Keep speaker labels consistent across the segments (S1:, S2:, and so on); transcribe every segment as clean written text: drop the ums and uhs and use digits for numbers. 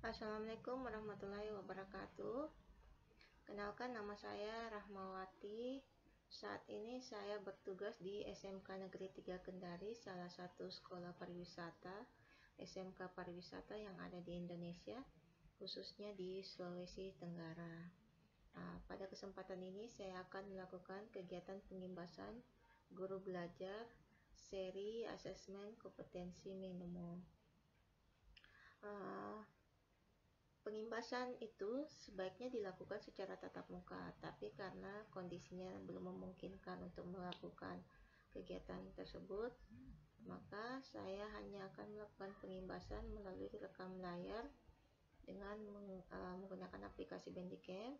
S1: Assalamualaikum warahmatullahi wabarakatuh. Kenalkan, nama saya Rahmawati. Saat ini saya bertugas di SMK Negeri 3 Kendari, salah satu sekolah pariwisata, SMK pariwisata yang ada di Indonesia, khususnya di Sulawesi Tenggara. Pada kesempatan ini saya akan melakukan kegiatan pengimbasan guru belajar seri asesmen kompetensi minimum. Pengimbasan itu sebaiknya dilakukan secara tatap muka, tapi karena kondisinya belum memungkinkan untuk melakukan kegiatan tersebut, maka saya hanya akan melakukan pengimbasan melalui rekam layar dengan menggunakan aplikasi Bandicam,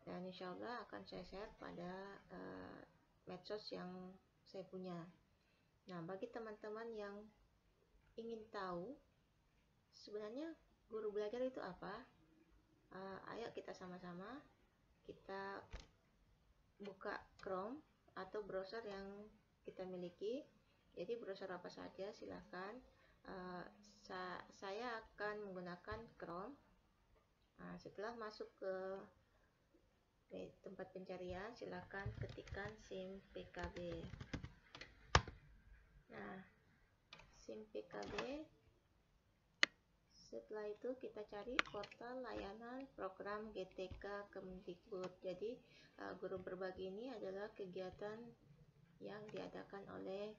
S1: dan insya Allah akan saya share pada medsos yang saya punya. Nah, bagi teman-teman yang ingin tahu sebenarnya guru belajar itu apa, ayo kita sama-sama kita buka Chrome atau browser yang kita miliki. Jadi browser apa saja silahkan. Saya akan menggunakan Chrome. Setelah masuk ke tempat pencarian, silahkan ketikkan SIMPKB. Nah, SIMPKB. Setelah itu kita cari portal layanan program GTK Kemdikbud. Jadi guru berbagi ini adalah kegiatan yang diadakan oleh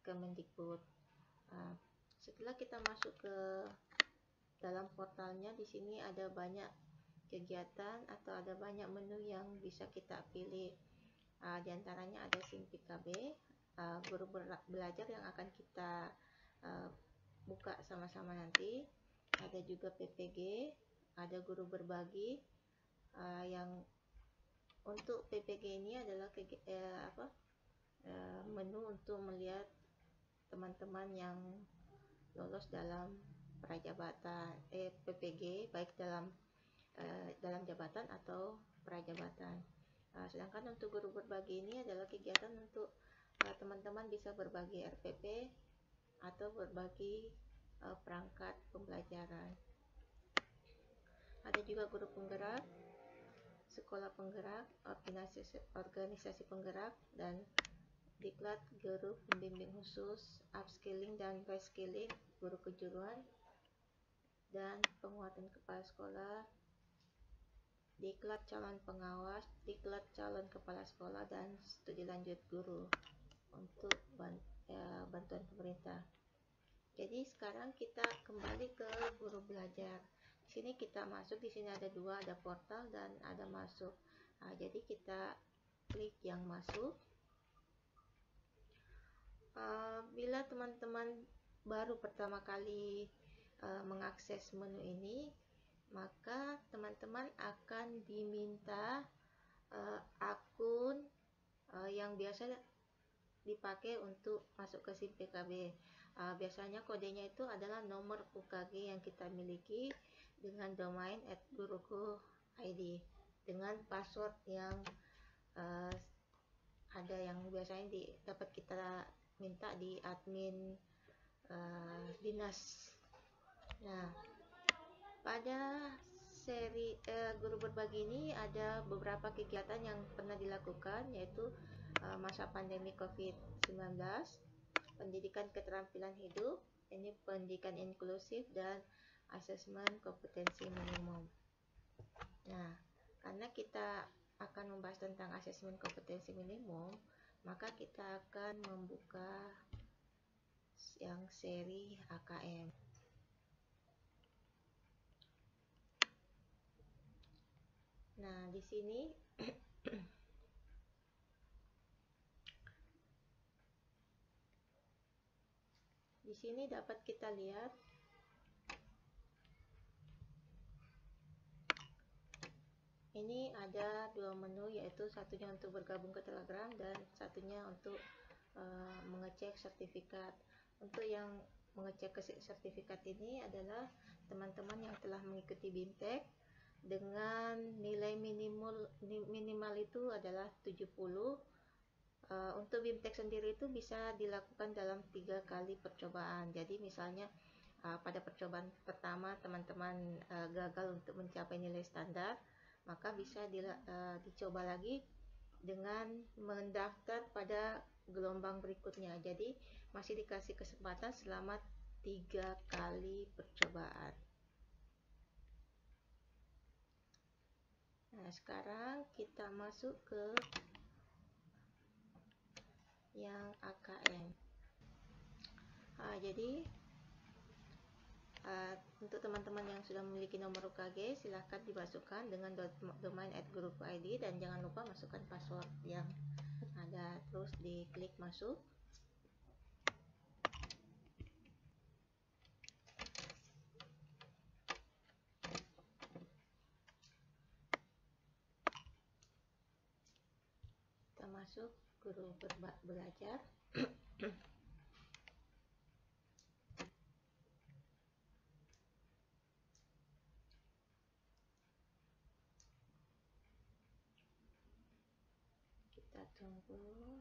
S1: Kemendikbud. Setelah kita masuk ke dalam portalnya, di sini ada banyak kegiatan atau ada banyak menu yang bisa kita pilih. Di antaranya ada SIMPKB, guru belajar yang akan kita buka sama-sama nanti. Ada juga PPG, ada guru berbagi, yang untuk PPG ini adalah menu untuk melihat teman-teman yang lolos dalam prajabatan PPG, baik dalam jabatan atau prajabatan. Sedangkan untuk guru berbagi ini adalah kegiatan untuk teman-teman bisa berbagi RPP atau berbagi perangkat pembelajaran. Ada juga guru penggerak, sekolah penggerak, organisasi penggerak, dan diklat guru pembimbing khusus, upskilling dan reskilling, guru kejuruan, dan penguatan kepala sekolah, diklat calon pengawas, diklat calon kepala sekolah, dan studi lanjut guru untuk bantuan pemerintah. Jadi sekarang kita kembali ke guru belajar. Di sini kita masuk, di sini ada dua, ada portal dan ada masuk. Jadi kita klik yang masuk. Bila teman-teman baru pertama kali mengakses menu ini, maka teman-teman akan diminta akun yang biasa dipakai untuk masuk ke SIMPKB. Biasanya kodenya itu adalah nomor UKG yang kita miliki dengan domain @guruku.id dengan password yang ada yang biasanya dapat kita minta di admin dinas. Nah, pada seri guru berbagi ini ada beberapa kegiatan yang pernah dilakukan, yaitu masa pandemi COVID-19, pendidikan keterampilan hidup, ini pendidikan inklusif, dan asesmen kompetensi minimum. Nah, karena kita akan membahas tentang asesmen kompetensi minimum, maka kita akan membuka yang seri AKM. Nah, di sini dapat kita lihat ini ada dua menu, yaitu satunya untuk bergabung ke Telegram dan satunya untuk mengecek sertifikat. Untuk yang mengecek sertifikat ini adalah teman-teman yang telah mengikuti BIMTEK dengan nilai minimal itu adalah 70. Untuk BIMTEK sendiri itu bisa dilakukan dalam 3 kali percobaan. Jadi misalnya pada percobaan pertama teman-teman gagal untuk mencapai nilai standar, maka bisa dicoba lagi dengan mendaftar pada gelombang berikutnya. Jadi masih dikasih kesempatan selama 3 kali percobaan. Nah, sekarang kita masuk ke yang AKM. Jadi untuk teman-teman yang sudah memiliki nomor UKG, silahkan dimasukkan dengan domain@guru.id dan jangan lupa masukkan password yang ada, terus diklik masuk. Kita masuk Guru Belajar. Kita tunggu.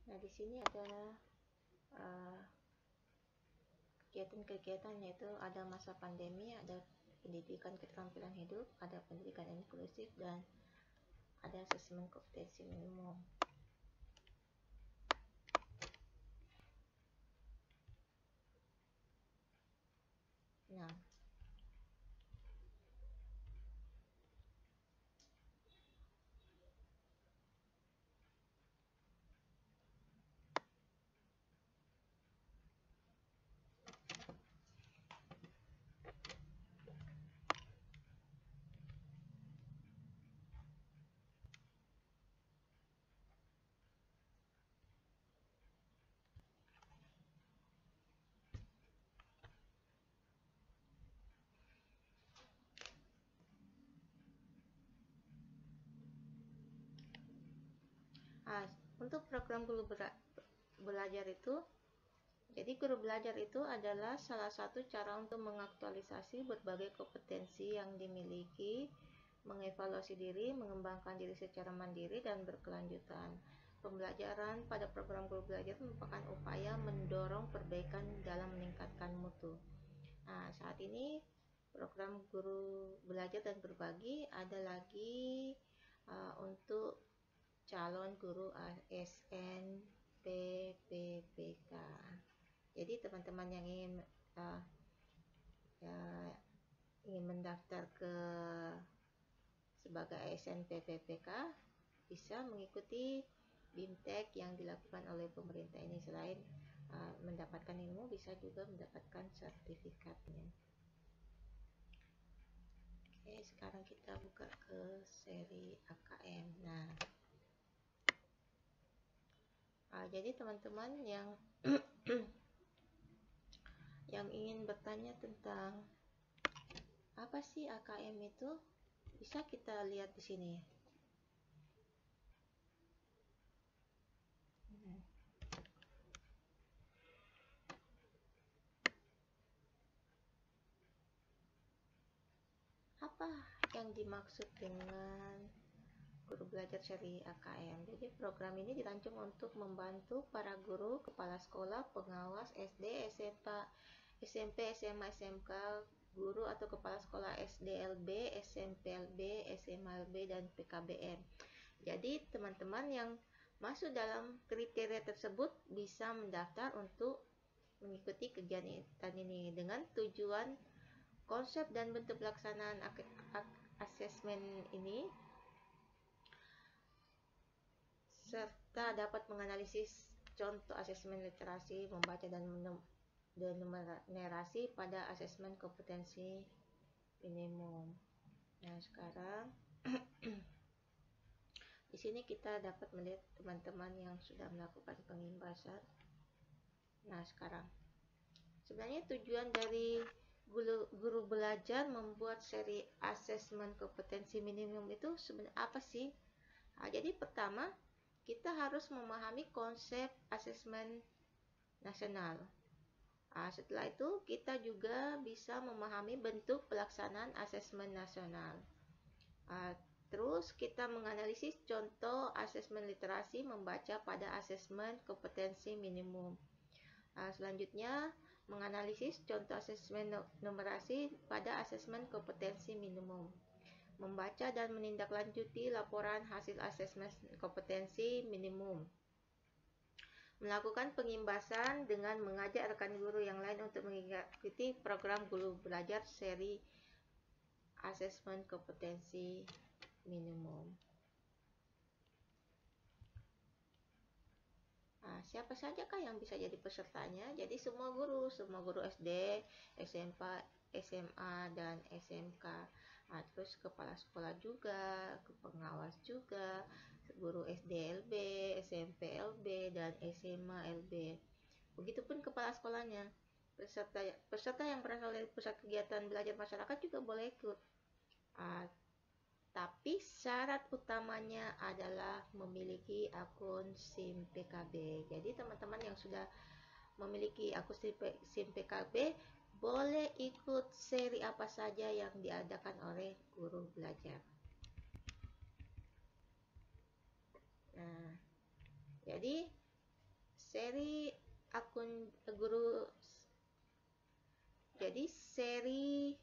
S1: Nah, di sini ada kegiatan-kegiatan, yaitu ada masa pandemi, ada pendidikan keterampilan hidup, ada pendidikan inklusif, dan ada asesmen kompetensi minimum. Nah, untuk program guru belajar itu, jadi guru belajar itu adalah salah satu cara untuk mengaktualisasi berbagai kompetensi yang dimiliki, mengevaluasi diri, mengembangkan diri secara mandiri dan berkelanjutan. Pembelajaran pada program guru belajar merupakan upaya mendorong perbaikan dalam meningkatkan mutu. Nah, saat ini program guru belajar dan berbagi ada lagi untuk calon guru ASN-PPPK. Jadi teman-teman yang ingin mendaftar sebagai ASN-PPPK bisa mengikuti BIMTEK yang dilakukan oleh pemerintah ini. Selain mendapatkan ilmu, bisa juga mendapatkan sertifikatnya. Oke, sekarang kita buka ke seri AKM. Nah, jadi teman-teman yang yang ingin bertanya tentang apa sih AKM itu, bisa kita lihat di sini. Apa yang dimaksud dengan guru belajar seri AKM? Jadi program ini dirancang untuk membantu para guru, kepala sekolah, pengawas SD, SMP, SMA, SMK, guru atau kepala sekolah SDLB, SMPLB, SMLB, dan PKBM. Jadi teman-teman yang masuk dalam kriteria tersebut bisa mendaftar untuk mengikuti kegiatan ini dengan tujuan konsep dan bentuk pelaksanaan asesmen ini, serta dapat menganalisis contoh asesmen literasi, membaca dan menumerasi pada asesmen kompetensi minimum. Nah, sekarang di sini kita dapat melihat teman-teman yang sudah melakukan pengimbasan. Nah, sekarang sebenarnya tujuan dari guru belajar membuat seri asesmen kompetensi minimum itu sebenarnya apa sih? Jadi pertama, kita harus memahami konsep asesmen nasional. Setelah itu kita juga bisa memahami bentuk pelaksanaan asesmen nasional. Terus kita menganalisis contoh asesmen literasi membaca pada asesmen kompetensi minimum. Selanjutnya, menganalisis contoh asesmen numerasi pada asesmen kompetensi minimum. Membaca dan menindaklanjuti laporan hasil asesmen kompetensi minimum. Melakukan pengimbasan dengan mengajak rekan guru yang lain untuk mengikuti program guru belajar seri asesmen kompetensi minimum. Siapa sajakah yang bisa jadi pesertanya? Jadi semua guru SD, SMP, SMA, dan SMK. Terus kepala sekolah juga, pengawas juga, guru SD LB, SMP LB, dan SMA LB. Begitupun kepala sekolahnya. Peserta yang berasal dari pusat kegiatan belajar masyarakat juga boleh ikut. Tapi syarat utamanya adalah memiliki akun SIM PKB. Jadi teman-teman yang sudah memiliki akun SIM PKB boleh ikut seri apa saja yang diadakan oleh guru belajar. Nah, jadi seri akun guru, jadi seri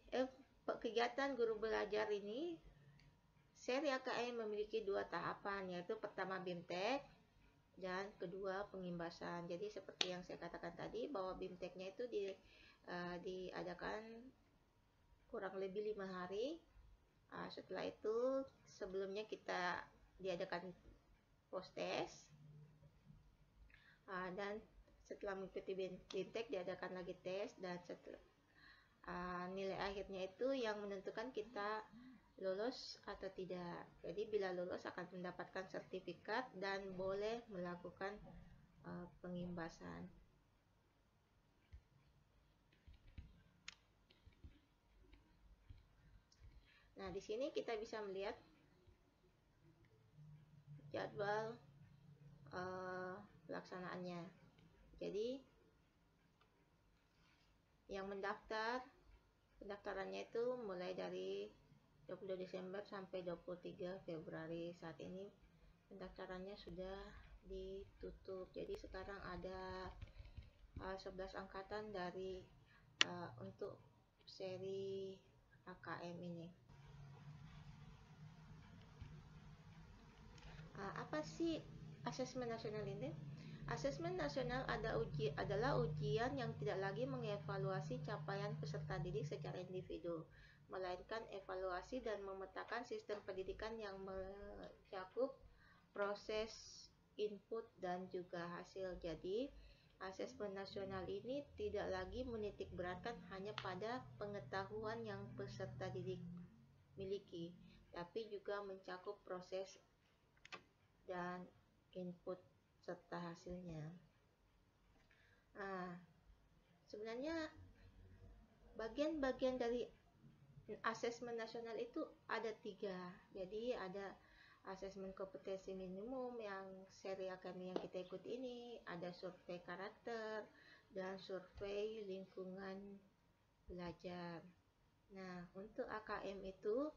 S1: kegiatan guru belajar ini, seri AKM memiliki dua tahapan, yaitu pertama BIMTEK dan kedua pengimbasan. Jadi seperti yang saya katakan tadi, bahwa BIMTEK-nya itu diadakan kurang lebih 5 hari. Setelah itu sebelumnya kita diadakan post-test, dan setelah mengikuti BIMTEK diadakan lagi tes, dan setelah nilai akhirnya itu yang menentukan kita lolos atau tidak. Jadi bila lolos akan mendapatkan sertifikat dan boleh melakukan pengimbasan. Nah, di sini kita bisa melihat jadwal pelaksanaannya. Jadi yang pendaftarannya itu mulai dari 22 Desember sampai 23 Februari. Saat ini pendaftarannya sudah ditutup. Jadi sekarang ada 11 angkatan dari untuk seri AKM ini. Apa sih asesmen nasional ini? Asesmen nasional adalah ujian yang tidak lagi mengevaluasi capaian peserta didik secara individu, melainkan evaluasi dan memetakan sistem pendidikan yang mencakup proses input dan juga hasil. Jadi, asesmen nasional ini tidak lagi menitikberatkan hanya pada pengetahuan yang peserta didik miliki, tapi juga mencakup proses dan input serta hasilnya. Sebenarnya bagian-bagian dari asesmen nasional itu ada 3. Jadi ada asesmen kompetensi minimum yang seri AKM yang kita ikut ini, ada survei karakter, dan survei lingkungan belajar. Nah, untuk AKM itu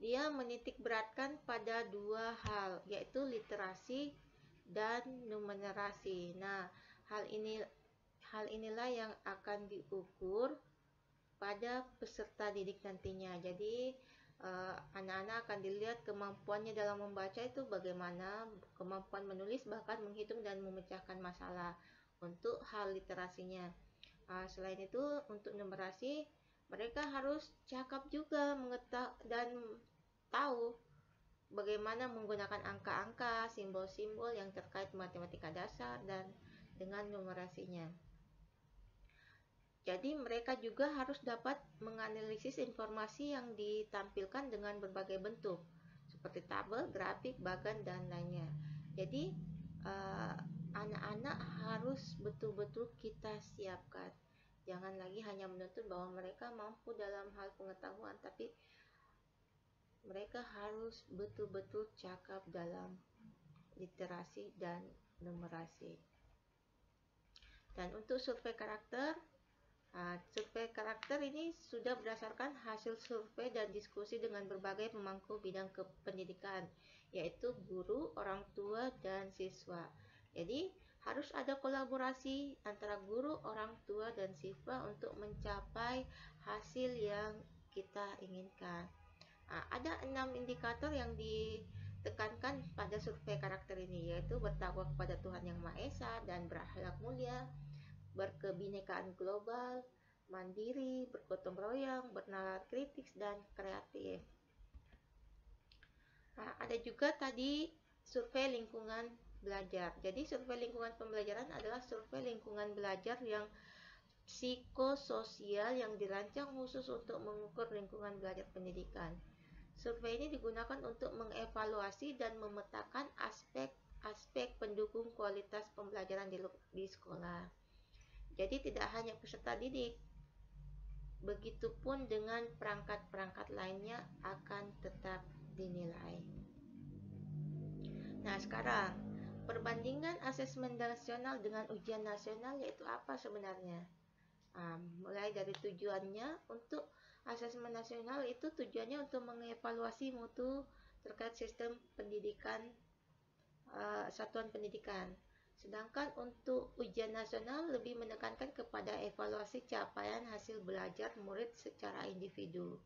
S1: dia menitikberatkan pada 2 hal, yaitu literasi dan numerasi. Nah, hal inilah yang akan diukur pada peserta didik nantinya. Jadi anak-anak akan dilihat kemampuannya dalam membaca itu bagaimana, kemampuan menulis, bahkan menghitung dan memecahkan masalah untuk hal literasinya. Selain itu, untuk numerasi, mereka harus cakap juga, mengetahui dan tahu bagaimana menggunakan angka-angka, simbol-simbol yang terkait matematika dasar dan dengan numerasinya. Jadi mereka juga harus dapat menganalisis informasi yang ditampilkan dengan berbagai bentuk, seperti tabel, grafik, bagan, dan lainnya. Jadi anak-anak harus betul-betul kita siapkan. Jangan lagi hanya menuntut bahwa mereka mampu dalam hal pengetahuan, tapi mereka harus betul-betul cakap dalam literasi dan numerasi. Dan untuk survei karakter, Survei karakter ini sudah berdasarkan hasil survei dan diskusi dengan berbagai pemangku bidang pendidikan, yaitu guru, orang tua, dan siswa. Jadi, harus ada kolaborasi antara guru, orang tua, dan siswa untuk mencapai hasil yang kita inginkan. Ada 6 indikator yang ditekankan pada survei karakter ini, yaitu bertakwa kepada Tuhan Yang Maha Esa dan berakhlak mulia, berkebinekaan global, mandiri, bergotong royong, bernalar kritis, dan kreatif. Ada juga tadi survei lingkungan belajar. Jadi survei lingkungan pembelajaran adalah survei lingkungan belajar yang psikososial yang dirancang khusus untuk mengukur lingkungan belajar pendidikan. Survei ini digunakan untuk mengevaluasi dan memetakan aspek-aspek pendukung kualitas pembelajaran di sekolah. Jadi tidak hanya peserta didik, begitupun dengan perangkat-perangkat lainnya akan tetap dinilai. Nah, sekarang perbandingan asesmen nasional dengan ujian nasional yaitu apa sebenarnya? Mulai dari tujuannya, untuk asesmen nasional itu tujuannya untuk mengevaluasi mutu terkait sistem pendidikan satuan pendidikan. Sedangkan untuk ujian nasional lebih menekankan kepada evaluasi capaian hasil belajar murid secara individu.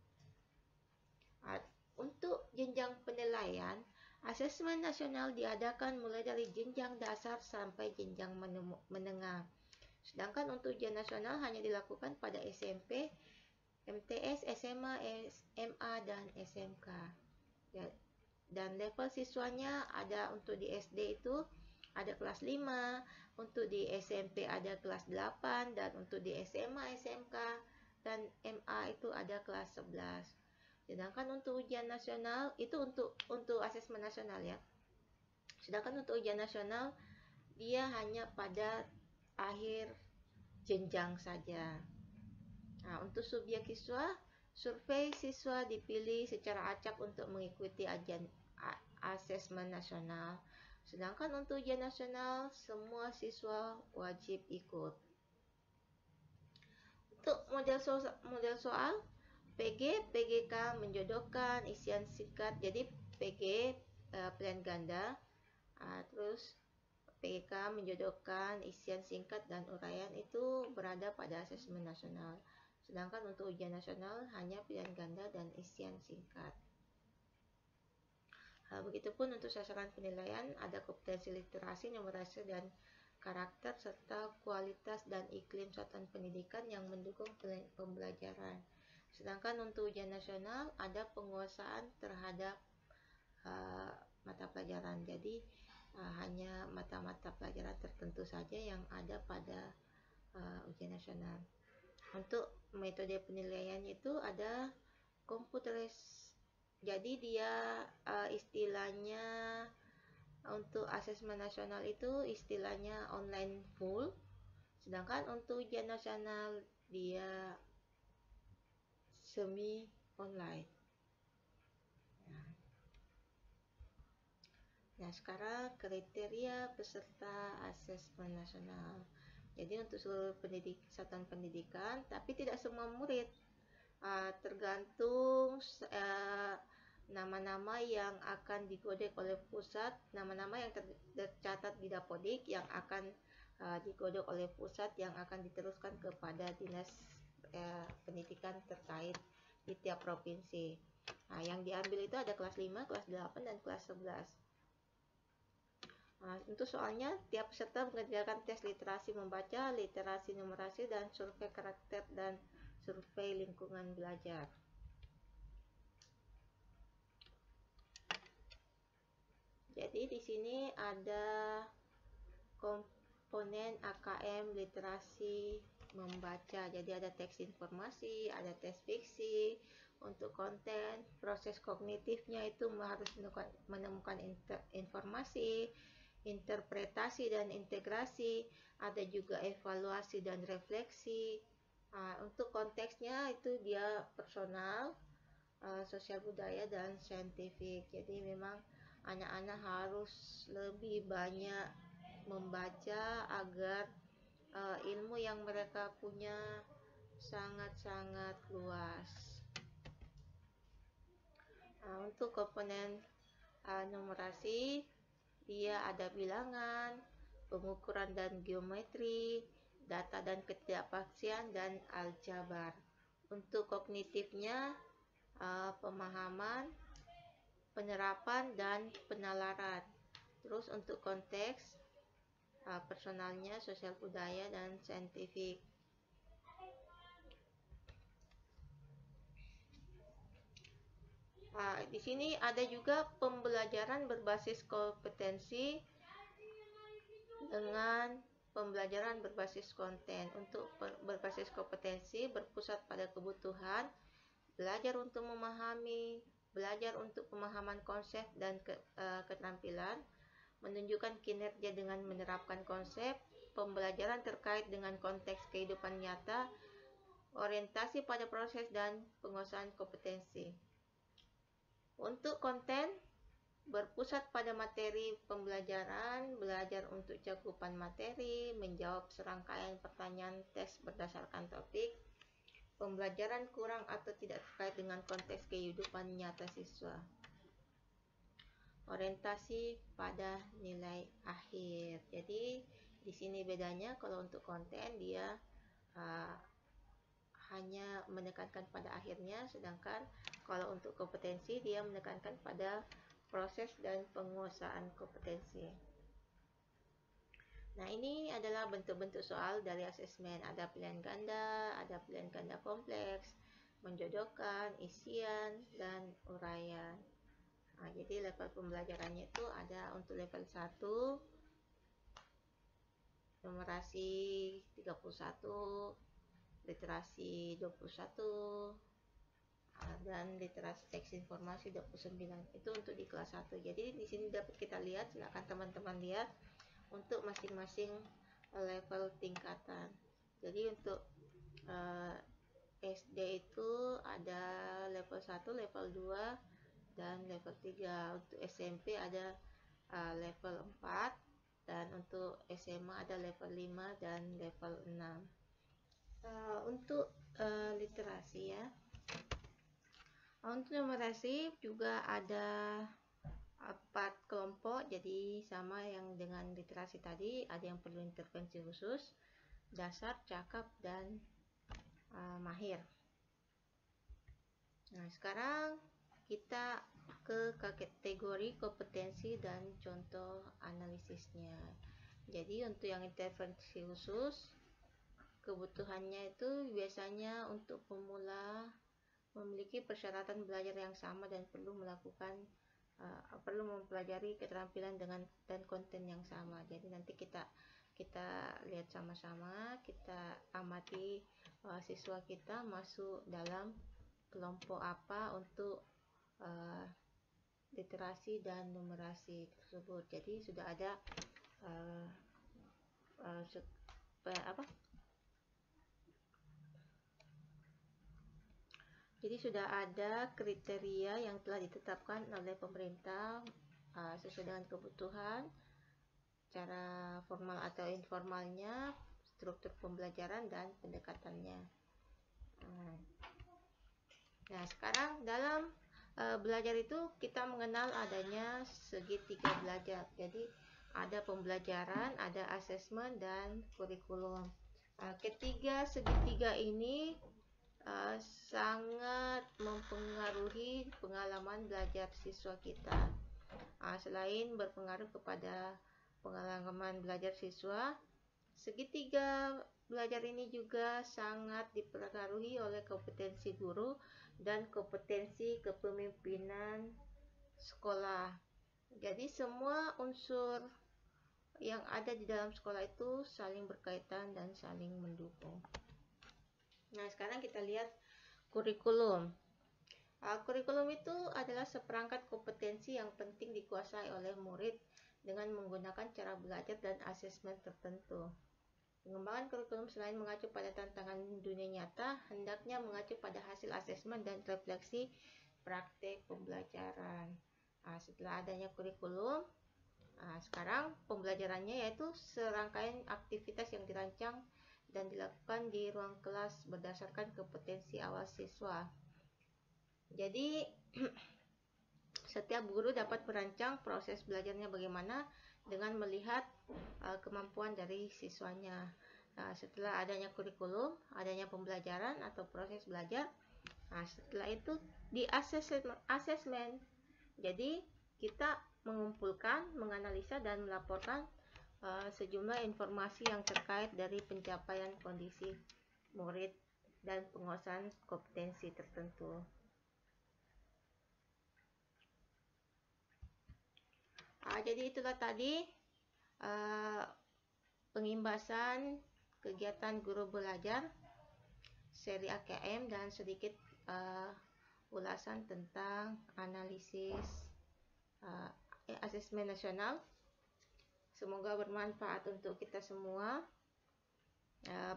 S1: Untuk jenjang penilaian, asesmen nasional diadakan mulai dari jenjang dasar sampai jenjang menengah. Sedangkan untuk ujian nasional hanya dilakukan pada SMP, MTS, SMA, SMA, dan SMK. Dan level siswanya ada untuk di SD itu ada kelas 5, untuk di SMP ada kelas 8, dan untuk di SMA, SMK, dan MA itu ada kelas 11. Sedangkan untuk ujian nasional itu untuk asesmen nasional ya. Sedangkan untuk ujian nasional dia hanya pada akhir jenjang saja. Untuk subjek siswa, survei siswa dipilih secara acak untuk mengikuti asesmen nasional. Sedangkan untuk ujian nasional, semua siswa wajib ikut. Untuk model soal, PG, PGK menjodohkan isian singkat. Jadi PG pilihan ganda, terus PGK menjodohkan isian singkat dan uraian itu berada pada asesmen nasional. Sedangkan untuk ujian nasional hanya pilihan ganda dan isian singkat. Begitupun untuk sasaran penilaian ada kompetensi literasi, numerasi, dan karakter serta kualitas dan iklim satuan pendidikan yang mendukung pembelajaran. Sedangkan untuk ujian nasional ada penguasaan terhadap mata pelajaran. Jadi hanya mata-mata pelajaran tertentu saja yang ada pada ujian nasional. Untuk metode penilaiannya itu ada komputeris. Jadi dia istilahnya untuk asesmen nasional itu istilahnya online full. Sedangkan untuk ujian nasional dia semi online. Nah, sekarang kriteria peserta asesmen nasional. Jadi untuk seluruh satuan pendidikan, tapi tidak semua murid. Tergantung nama-nama yang akan digodek oleh pusat, nama-nama yang tercatat di Dapodik yang akan digodok oleh pusat yang akan diteruskan kepada dinas pendidikan terkait di tiap provinsi. Yang diambil itu ada kelas 5, kelas 8, dan kelas 11. Untuk soalnya, tiap peserta mengerjakan tes literasi membaca, literasi numerasi, dan survei karakter dan survei lingkungan belajar. Jadi di sini ada komponen AKM literasi membaca. Jadi ada teks informasi, ada tes fiksi. Untuk konten, proses kognitifnya itu harus menemukan informasi, interpretasi dan integrasi, ada juga evaluasi dan refleksi. Untuk konteksnya itu dia personal, sosial budaya, dan saintifik. Jadi memang anak-anak harus lebih banyak membaca agar ilmu yang mereka punya sangat-sangat luas. Untuk komponen numerasi, dia ada bilangan, pengukuran dan geometri, data dan ketidakpastian, dan aljabar. Untuk kognitifnya, pemahaman, penerapan, dan penalaran. Terus untuk konteks, personalnya, sosial budaya, dan saintifik. Di sini ada juga pembelajaran berbasis kompetensi dengan pembelajaran berbasis konten. Untuk berbasis kompetensi berpusat pada kebutuhan, belajar untuk memahami, belajar untuk pemahaman konsep dan keterampilan, menunjukkan kinerja dengan menerapkan konsep, pembelajaran terkait dengan konteks kehidupan nyata, orientasi pada proses dan penguasaan kompetensi. Untuk konten, berpusat pada materi pembelajaran, belajar untuk cakupan materi, menjawab serangkaian pertanyaan tes berdasarkan topik, pembelajaran kurang atau tidak terkait dengan konteks kehidupan nyata siswa. Orientasi pada nilai akhir. Jadi di sini bedanya, kalau untuk konten dia hanya menekankan pada akhirnya, sedangkan kalau untuk kompetensi dia menekankan pada proses dan penguasaan kompetensi. Nah, ini adalah bentuk-bentuk soal dari asesmen. Ada pilihan ganda, ada pilihan ganda kompleks, menjodohkan, isian, dan uraian. Jadi level pembelajarannya itu ada untuk level 1, numerasi 31, literasi 21, dan literasi teks informasi 29. Itu untuk di kelas 1. Jadi di sini dapat kita lihat, silakan teman-teman lihat untuk masing-masing level tingkatan. Jadi untuk SD itu ada level 1, level 2, dan level 3. Untuk SMP ada level 4, dan untuk SMA ada level 5 dan level 6. Untuk literasi ya. Untuk numerasi juga ada 4 kelompok, jadi sama yang dengan literasi tadi, ada yang perlu intervensi khusus, dasar, cakap, dan mahir. Nah, sekarang kita ke kategori kompetensi dan contoh analisisnya. Jadi untuk yang intervensi khusus, kebutuhannya itu biasanya untuk pemula memiliki persyaratan belajar yang sama dan perlu mempelajari keterampilan dan konten yang sama. Jadi nanti kita lihat sama-sama, kita amati siswa kita masuk dalam kelompok apa untuk literasi dan numerasi tersebut. Jadi sudah ada Jadi sudah ada kriteria yang telah ditetapkan oleh pemerintah sesuai dengan kebutuhan, cara formal atau informalnya, struktur pembelajaran, dan pendekatannya. Nah, sekarang dalam belajar itu kita mengenal adanya segitiga belajar. Jadi ada pembelajaran, ada asesmen, dan kurikulum. Ketiga segitiga ini sangat mempengaruhi pengalaman belajar siswa kita. Selain berpengaruh kepada pengalaman belajar siswa, segitiga belajar ini juga sangat dipengaruhi oleh kompetensi guru dan kompetensi kepemimpinan sekolah. Jadi semua unsur yang ada di dalam sekolah itu saling berkaitan dan saling mendukung. Nah, sekarang kita lihat kurikulum. Kurikulum itu adalah seperangkat kompetensi yang penting dikuasai oleh murid dengan menggunakan cara belajar dan asesmen tertentu. Pengembangan kurikulum selain mengacu pada tantangan dunia nyata, hendaknya mengacu pada hasil asesmen dan refleksi praktek pembelajaran. Setelah adanya kurikulum, sekarang pembelajarannya yaitu serangkaian aktivitas yang dirancang dan dilakukan di ruang kelas berdasarkan kompetensi awal siswa. Jadi setiap guru dapat merancang proses belajarnya bagaimana dengan melihat kemampuan dari siswanya. Setelah adanya kurikulum, adanya pembelajaran atau proses belajar, setelah itu di asesmen. Jadi kita mengumpulkan, menganalisa dan melaporkan sejumlah informasi yang terkait dari pencapaian kondisi murid dan penguasaan kompetensi tertentu. Jadi itulah tadi pengimbasan kegiatan guru belajar seri AKM dan sedikit ulasan tentang analisis asesmen nasional. Semoga bermanfaat untuk kita semua.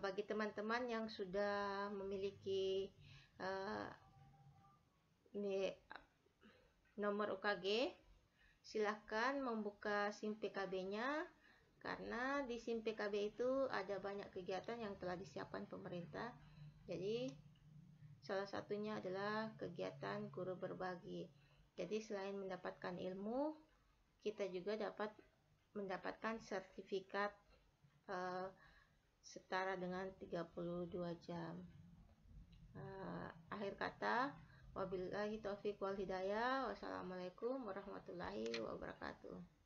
S1: Bagi teman-teman yang sudah memiliki nomor UKG, silahkan membuka SIM PKB-nya, karena di SIM PKB itu ada banyak kegiatan yang telah disiapkan pemerintah. Jadi salah satunya adalah kegiatan guru berbagi. Jadi selain mendapatkan ilmu, kita juga dapat mendapatkan sertifikat setara dengan 32 jam. Akhir kata, wabillahi taufiq wal hidayah. Wassalamualaikum warahmatullahi wabarakatuh.